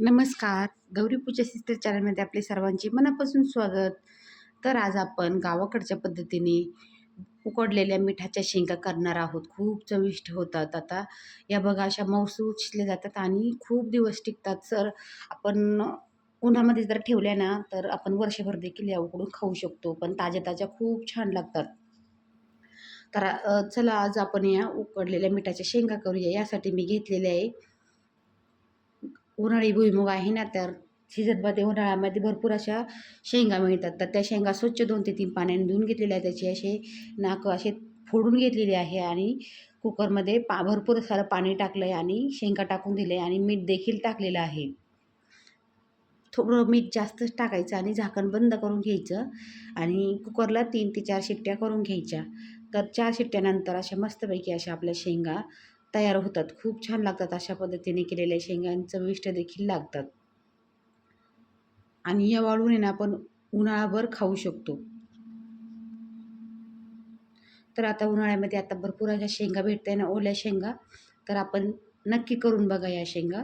नमस्कार. गौरी पूजा सिस्टर चॅनलमध्ये आपले सर्वांचे मनापासून स्वागत. तर आज आपण गावाकडच्या पद्धतीने उकडलेल्या मिठाच्या शेंगा करणार आहोत. खूप चविष्ट होतात. आता या बघा अशा मऊसूत शिजल्या जातात आणि खूप दिवस टिकतात. तर आपण उन्हामध्ये जर ठेवल्या ना, तर आपण वर्षभर देखील या उकडून खाऊ शकतो. पण ताज्या-ताज्या खूप छान लागतात. तर चला आज आपण या उकडलेल्या मिठाच्या शेंगा करूया. यासाठी मी घेतलेले आहे उन्हाळी भुईमूग आहे ना, तर सीझनमध्ये उन्हाळ्यामध्ये भरपूर अशा शेंगा मिळतात. तर त्या शेंगा स्वच्छ 2 ते 3 पाण्याने धुवून घेतलेल्या आहेत. त्याचे असे नाक असे फोडून घेतलेले आहे आणि कुकरमध्ये भरपूर सारं पाणी टाकलं आहे आणि शेंगा टाकून दिले आणि मीठ देखील टाकलेलं आहे. थोडं मीठ जास्तच टाकायचं आणि झाकण बंद करून घ्यायचं आणि कुकरला 3 ते 4 शिट्ट्या करून घ्यायच्या. तर 4 शिट्ट्यानंतर अशा मस्तपैकी अशा आपल्या शेंगा तयार होतात. खूप छान लागतात अशा पद्धतीने केलेल्या शेंगा आणि चविष्ट देखील लागतात. आणि या वाळून आहे ना आपण उन्हाळाभर खाऊ शकतो. तर आता उन्हाळ्यामध्ये आता भरपूर अशा शेंगा भेटताय ना, ओल्या शेंगा. तर आपण नक्की करून बघा या शेंगा.